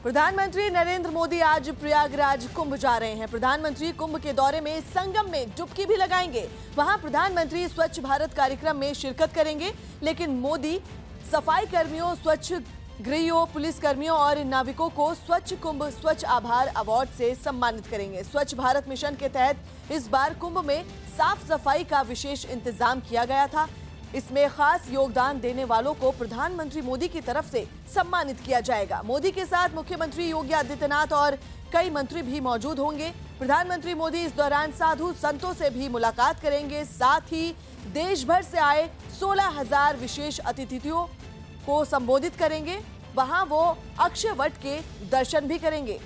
प्रधानमंत्री नरेंद्र मोदी आज प्रयागराज कुंभ जा रहे हैं। प्रधानमंत्री कुंभ के दौरे में संगम में डुबकी भी लगाएंगे। वहां प्रधानमंत्री स्वच्छ भारत कार्यक्रम में शिरकत करेंगे, लेकिन मोदी सफाई कर्मियों, स्वच्छ गृहियों, पुलिसकर्मियों और नाविकों को स्वच्छ कुंभ स्वच्छ आभार अवार्ड से सम्मानित करेंगे। स्वच्छ भारत मिशन के तहत इस बार कुंभ में साफ सफाई का विशेष इंतजाम किया गया था। इसमें खास योगदान देने वालों को प्रधानमंत्री मोदी की तरफ से सम्मानित किया जाएगा। मोदी के साथ मुख्यमंत्री योगी आदित्यनाथ और कई मंत्री भी मौजूद होंगे। प्रधानमंत्री मोदी इस दौरान साधु संतों से भी मुलाकात करेंगे। साथ ही देश भर से आए 16,000 विशेष अतिथियों को संबोधित करेंगे। वहां वो अक्षय वट के दर्शन भी करेंगे।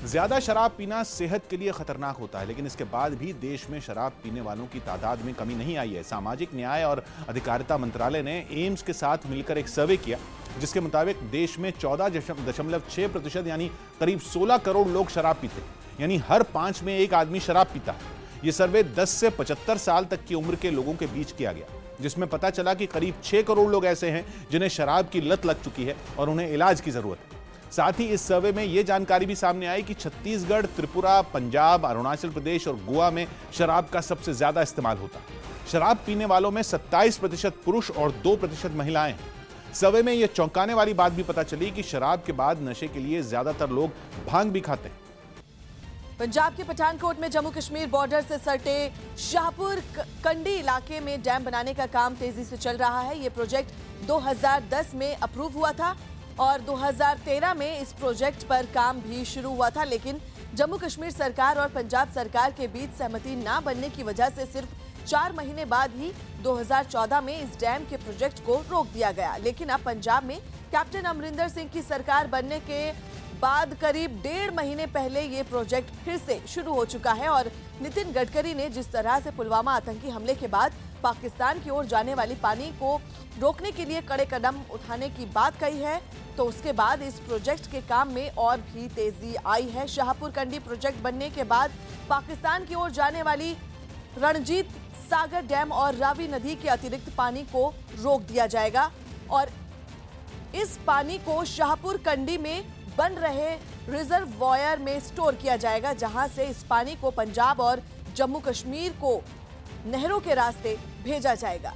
ज्यादा शराब पीना सेहत के लिए खतरनाक होता है, लेकिन इसके बाद भी देश में शराब पीने वालों की तादाद में कमी नहीं आई है। सामाजिक न्याय और अधिकारिता मंत्रालय ने एम्स के साथ मिलकर एक सर्वे किया, जिसके मुताबिक देश में 14.6% यानी करीब 16 करोड़ लोग शराब पीते, यानी हर 5 में एक आदमी शराब पीता है। यह सर्वे 10 से 75 साल तक की उम्र के लोगों के बीच किया गया, जिसमें पता चला कि करीब 6 करोड़ लोग ऐसे हैं जिन्हें शराब की लत लग चुकी है और उन्हें इलाज की जरूरत है। साथ ही इस सर्वे में यह जानकारी भी सामने आई कि छत्तीसगढ़, त्रिपुरा, पंजाब, अरुणाचल प्रदेश और गोवा में शराब का सबसे ज्यादा इस्तेमाल होता है। शराब पीने वालों में 27% पुरुष और 2% महिलाएं हैं। सर्वे में यह चौंकाने वाली बात भी पता चली कि शराब के बाद नशे के लिए ज्यादातर लोग भांग भी खाते हैं। पंजाब के पठानकोट में जम्मू कश्मीर बॉर्डर से सटे शाहपुर कंडी इलाके में डैम बनाने का काम तेजी से चल रहा है। यह प्रोजेक्ट 2010 में अप्रूव हुआ था और 2013 में इस प्रोजेक्ट पर काम भी शुरू हुआ था, लेकिन जम्मू कश्मीर सरकार और पंजाब सरकार के बीच सहमति न बनने की वजह से सिर्फ 4 महीने बाद ही 2014 में इस डैम के प्रोजेक्ट को रोक दिया गया। लेकिन अब पंजाब में कैप्टन अमरिंदर सिंह की सरकार बनने के बाद करीब 1.5 महीने पहले ये प्रोजेक्ट फिर से शुरू हो चुका है और नितिन गडकरी ने जिस तरह से पुलवामा आतंकी हमले के बाद पाकिस्तान की ओर जाने वाली पानी को रोकने के लिए कड़े कदम उठाने की बात कही है, तो उसके बाद इस प्रोजेक्ट के काम में और भी तेजी आई है। शाहपुर कंडी प्रोजेक्ट बनने के बाद पाकिस्तान की ओर जाने वाली रणजीत सागर डैम और रावी नदी के अतिरिक्त पानी को रोक दिया जाएगा और इस पानी को शाहपुर कंडी में बन रहे रिजर्वॉयर में स्टोर किया जाएगा, जहां से इस पानी को पंजाब और जम्मू कश्मीर को नहरों के रास्ते भेजा जाएगा।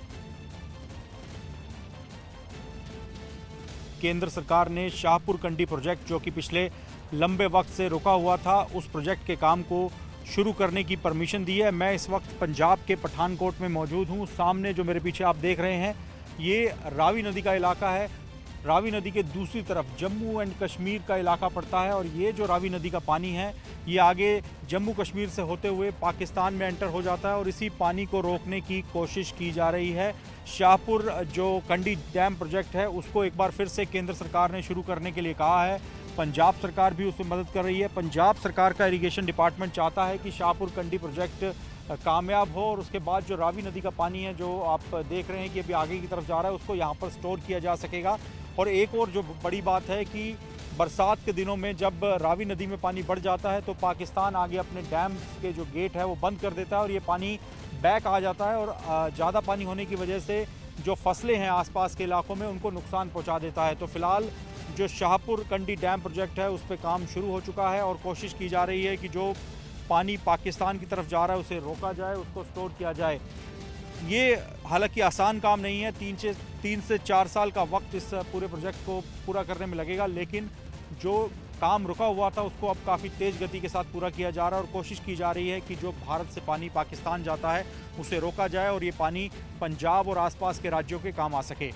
केंद्र सरकार ने शाहपुर कंडी प्रोजेक्ट, जो कि पिछले लंबे वक्त से रुका हुआ था, उस प्रोजेक्ट के काम को शुरू करने की परमिशन दी है। मैं इस वक्त पंजाब के पठानकोट में मौजूद हूं। सामने जो मेरे पीछे आप देख रहे हैं, ये रावी नदी का इलाका है। रावी नदी के दूसरी तरफ जम्मू एंड कश्मीर का इलाका पड़ता है और ये जो रावी नदी का पानी है, ये आगे जम्मू कश्मीर से होते हुए पाकिस्तान में एंटर हो जाता है और इसी पानी को रोकने की कोशिश की जा रही है। शाहपुर जो कंडी डैम प्रोजेक्ट है, उसको एक बार फिर से केंद्र सरकार ने शुरू करने के लिए कहा है। पंजाब सरकार भी उसमें मदद कर रही है। पंजाब सरकार का इरिगेशन डिपार्टमेंट चाहता है कि शाहपुर कंडी प्रोजेक्ट कामयाब हो और उसके बाद जो रावी नदी का पानी है, जो आप देख रहे हैं कि अभी आगे की तरफ जा रहा है, उसको यहाँ पर स्टोर किया जा सकेगा। और एक और जो बड़ी बात है कि बरसात के दिनों में जब रावी नदी में पानी बढ़ जाता है तो पाकिस्तान आगे अपने डैम के जो गेट है वो बंद कर देता है और ये पानी बैक आ जाता है और ज़्यादा पानी होने की वजह से जो फसलें हैं आसपास के इलाकों में, उनको नुकसान पहुंचा देता है। तो फिलहाल जो शाहपुर कंडी डैम प्रोजेक्ट है, उस पर काम शुरू हो चुका है और कोशिश की जा रही है कि जो पानी पाकिस्तान की तरफ जा रहा है उसे रोका जाए, उसको स्टोर किया जाए। ये हालांकि आसान काम नहीं है, 3 से 4 साल का वक्त इस पूरे प्रोजेक्ट को पूरा करने में लगेगा, लेकिन जो काम रुका हुआ था उसको अब काफ़ी तेज़ गति के साथ पूरा किया जा रहा है और कोशिश की जा रही है कि जो भारत से पानी पाकिस्तान जाता है उसे रोका जाए और ये पानी पंजाब और आसपास के राज्यों के काम आ सके।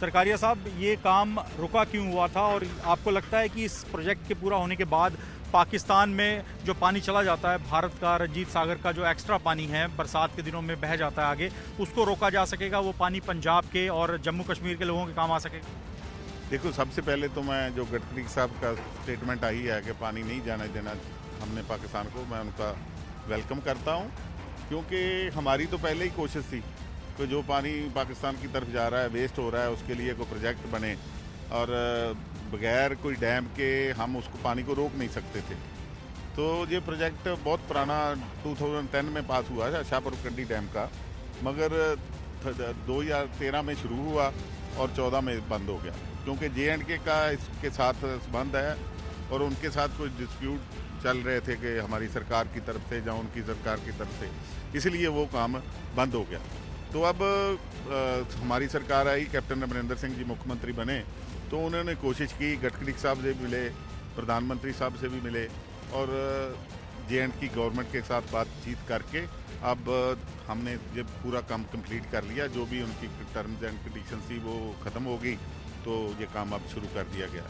सरकारिया साहब, ये काम रुका क्यों हुआ था और आपको लगता है कि इस प्रोजेक्ट के पूरा होने के बाद पाकिस्तान में जो पानी चला जाता है भारत का, रणजीत सागर का जो एक्स्ट्रा पानी है बरसात के दिनों में बह जाता है आगे, उसको रोका जा सकेगा, वो पानी पंजाब के और जम्मू कश्मीर के लोगों के काम आ सकेगा? देखो, सबसे पहले तो मैं जो गडकरी साहब का स्टेटमेंट आई है कि पानी नहीं जाने देना हमने पाकिस्तान को, मैं उनका वेलकम करता हूँ, क्योंकि हमारी तो पहले ही कोशिश थी कि जो पानी पाकिस्तान की तरफ जा रहा है, वेस्ट हो रहा है, उसके लिए कोई प्रोजेक्ट बने और बगैर कोई डैम के हम उसको पानी को रोक नहीं सकते थे। तो ये प्रोजेक्ट बहुत पुराना 2010 में पास हुआ है शाहपुर कंडी डैम का, मगर 2013 में शुरू हुआ और 14 में बंद हो गया, क्योंकि J&K का इसके साथ संबंध है और उनके साथ कुछ डिस्प्यूट चल रहे थे कि हमारी सरकार की तरफ से या उनकी सरकार की तरफ से, इसलिए वो काम बंद हो गया। तो अब हमारी सरकार आई, कैप्टन अमरिंदर सिंह जी मुख्यमंत्री बने, तो उन्होंने कोशिश की, गडकरी साहब से भी मिले, प्रधानमंत्री साहब से भी मिले और J&K गवर्नमेंट के साथ बातचीत करके अब हमने जब पूरा काम कंप्लीट कर लिया, जो भी उनकी टर्म्स एंड कंडीशन थी वो ख़त्म हो गई, तो ये काम अब शुरू कर दिया गया।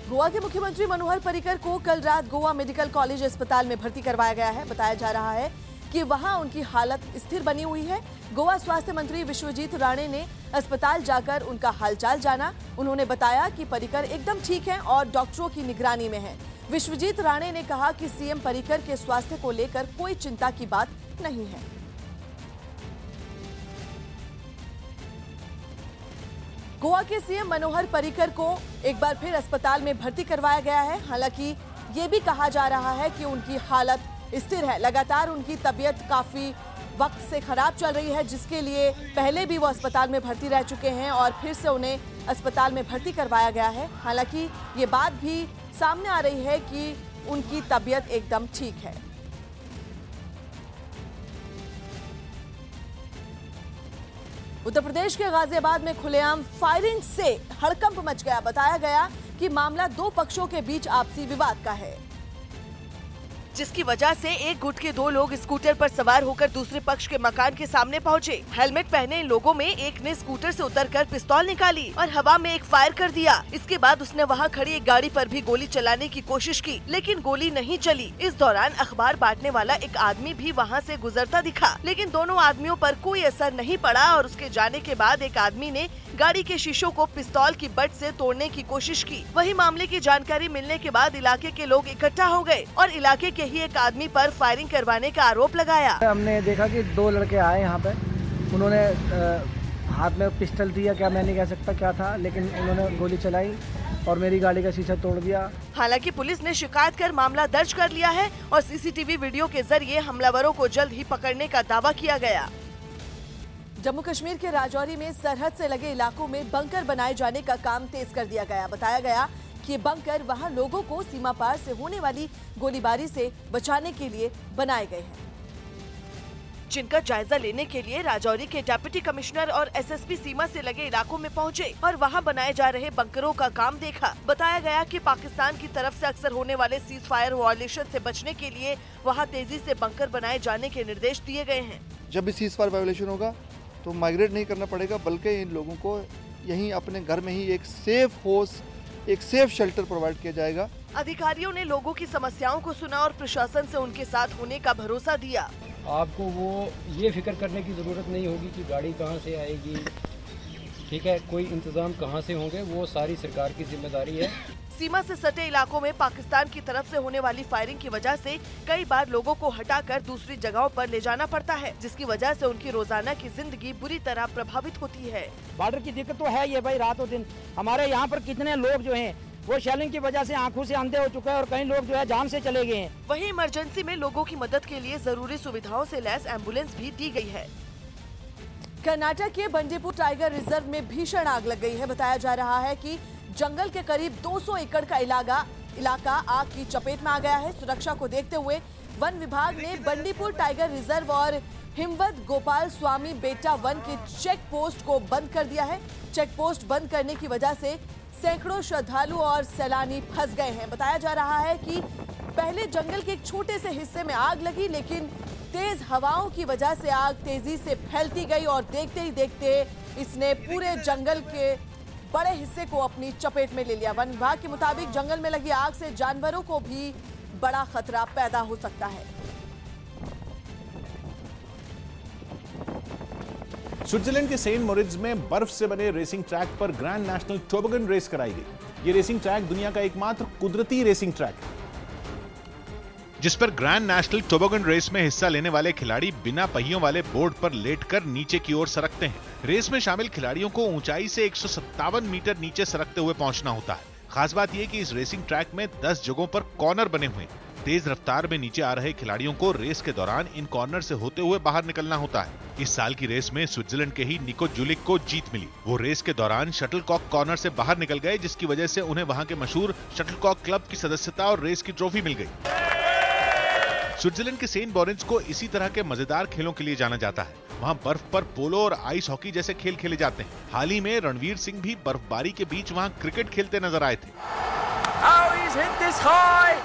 गोवा के मुख्यमंत्री मनोहर पर्रिकर को कल रात गोवा मेडिकल कॉलेज अस्पताल में भर्ती करवाया गया है। बताया जा रहा है कि वहां उनकी हालत स्थिर बनी हुई है। गोवा स्वास्थ्य मंत्री विश्वजीत राणे ने अस्पताल जाकर उनका हालचाल जाना। उन्होंने बताया कि पर्रिकर एकदम ठीक हैं और डॉक्टरों की निगरानी में हैं। विश्वजीत राणे ने कहा कि सीएम पर्रिकर के स्वास्थ्य को लेकर कोई चिंता की बात नहीं है। गोवा के सीएम मनोहर पर्रिकर को एक बार फिर अस्पताल में भर्ती करवाया गया है। हालांकि ये भी कहा जा रहा है कि उनकी हालत स्थिर है। लगातार उनकी तबीयत काफी वक्त से खराब चल रही है, जिसके लिए पहले भी वो अस्पताल में भर्ती रह चुके हैं और फिर से उन्हें अस्पताल में भर्ती करवाया गया है। हालांकि ये बात भी सामने आ रही है कि उनकी तबीयत एकदम ठीक है। उत्तर प्रदेश के गाजियाबाद में खुलेआम फायरिंग से हड़कंप मच गया। बताया गया कि मामला दो पक्षों के बीच आपसी विवाद का है, जिसकी वजह से एक गुट के दो लोग स्कूटर पर सवार होकर दूसरे पक्ष के मकान के सामने पहुंचे। हेलमेट पहने इन लोगों में एक ने स्कूटर से उतरकर पिस्तौल निकाली और हवा में एक फायर कर दिया। इसके बाद उसने वहां खड़ी एक गाड़ी पर भी गोली चलाने की कोशिश की, लेकिन गोली नहीं चली। इस दौरान अखबार बांटने वाला एक आदमी भी वहां से गुजरता दिखा, लेकिन दोनों आदमियों पर कोई असर नहीं पड़ा और उसके जाने के बाद एक आदमी ने गाड़ी के शीशों को पिस्तौल की बट से तोड़ने की कोशिश की। वही मामले की जानकारी मिलने के बाद इलाके के लोग इकट्ठा हो गए और इलाके के ही एक आदमी पर फायरिंग करवाने का आरोप लगाया। हमने देखा कि दो लड़के आए यहाँ पे, उन्होंने हाथ में पिस्टल दिया, क्या मैं नहीं कह सकता क्या था, लेकिन उन्होंने गोली चलाई और मेरी गाड़ी का शीशा तोड़ दिया। हालांकि पुलिस ने शिकायत कर मामला दर्ज कर लिया है और सीसीटीवी वीडियो के जरिए हमलावरों को जल्द ही पकड़ने का दावा किया गया। जम्मू कश्मीर के राजौरी में सरहद से लगे इलाकों में बंकर बनाए जाने का काम तेज कर दिया गया। बताया गया कि ये बंकर वहां लोगों को सीमा पार से होने वाली गोलीबारी से बचाने के लिए बनाए गए हैं, जिनका जायजा लेने के लिए राजौरी के डिप्टी कमिश्नर और एसएसपी सीमा से लगे इलाकों में पहुंचे और वहां बनाए जा रहे बंकरों का काम देखा। बताया गया कि पाकिस्तान की तरफ से अक्सर होने वाले सीज फायर वायलेशन से बचने के लिए वहां तेजी से बंकर बनाए जाने के निर्देश दिए गए हैं। जब भी सीज फायर वायलेशन होगा तो माइग्रेट नहीं करना पड़ेगा, बल्कि इन लोगों को यहीं अपने घर में ही एक सेफ शेल्टर प्रोवाइड किया जाएगा। अधिकारियों ने लोगों की समस्याओं को सुना और प्रशासन से उनके साथ होने का भरोसा दिया। आपको वो ये फिक्र करने की ज़रूरत नहीं होगी कि गाड़ी कहाँ से आएगी, ठीक है, कोई इंतजाम कहाँ से होंगे, वो सारी सरकार की जिम्मेदारी है। सीमा से सटे इलाकों में पाकिस्तान की तरफ से होने वाली फायरिंग की वजह से कई बार लोगों को हटाकर दूसरी जगहों पर ले जाना पड़ता है, जिसकी वजह से उनकी रोजाना की जिंदगी बुरी तरह प्रभावित होती है। बॉर्डर की दिक्कत तो है ये भाई, रात और दिन हमारे यहाँ पर कितने लोग जो हैं वो शेलिंग की वजह से आंखों से अंधे हो चुके हैं और कई लोग जो है जान से चले गए हैं। वहीं इमरजेंसी में लोगों की मदद के लिए जरूरी सुविधाओं से लैस एम्बुलेंस भी दी गई है। कर्नाटक के बंडीपुर टाइगर रिजर्व में भीषण आग लग गई है। बताया जा रहा है कि जंगल के करीब 200 एकड़ का इलाका आग की चपेट में आ गया है। सुरक्षा को देखते हुए वन विभाग ने बंडीपुर टाइगर रिजर्व और हिमवद गोपाल स्वामी बेटा वन के चेक पोस्ट को बंद कर दिया है। चेक पोस्ट बंद करने की वजह से सैकड़ों श्रद्धालु और सैलानी फंस गए हैं। बताया जा रहा है कि पहले जंगल के एक छोटे से हिस्से में आग लगी, लेकिन तेज हवाओं की वजह से आग तेजी से फैलती गई और देखते ही देखते इसने पूरे जंगल के बड़े हिस्से को अपनी चपेट में ले लिया। वन विभाग के मुताबिक जंगल में लगी आग से जानवरों को भी बड़ा खतरा पैदा हो सकता है। स्विट्जरलैंड के सेंट मोरिट्ज में बर्फ से बने रेसिंग ट्रैक पर ग्रैंड नेशनल टोबोगन रेस कराई गई। ये रेसिंग ट्रैक दुनिया का एकमात्र कुदरती रेसिंग ट्रैक है, जिस पर ग्रैंड नेशनल टोबोगन रेस में हिस्सा लेने वाले खिलाड़ी बिना पहियों वाले बोर्ड पर लेटकर नीचे की ओर सरकते हैं। रेस में शामिल खिलाड़ियों को ऊंचाई से 157 मीटर नीचे सरकते हुए पहुंचना होता है। खास बात यह कि इस रेसिंग ट्रैक में 10 जगहों पर कॉर्नर बने हुए। तेज रफ्तार में नीचे आ रहे खिलाड़ियों को रेस के दौरान इन कॉर्नर से होते हुए बाहर निकलना होता है। इस साल की रेस में स्विट्जरलैंड के ही निको जुलिक को जीत मिली। वो रेस के दौरान शटलकॉक कॉर्नर से बाहर निकल गए, जिसकी वजह से उन्हें वहां के मशहूर शटलकॉक क्लब की सदस्यता और रेस की ट्रॉफी मिल गई। स्विट्जरलैंड के सेंट लॉरेंस को इसी तरह के मजेदार खेलों के लिए जाना जाता है। वहाँ बर्फ पर पोलो और आइस हॉकी जैसे खेल खेले जाते हैं। हाल ही में रणवीर सिंह भी बर्फबारी के बीच वहाँ क्रिकेट खेलते नजर आए थे।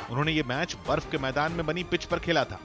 उन्होंने ये मैच बर्फ के मैदान में बनी पिच पर खेला था।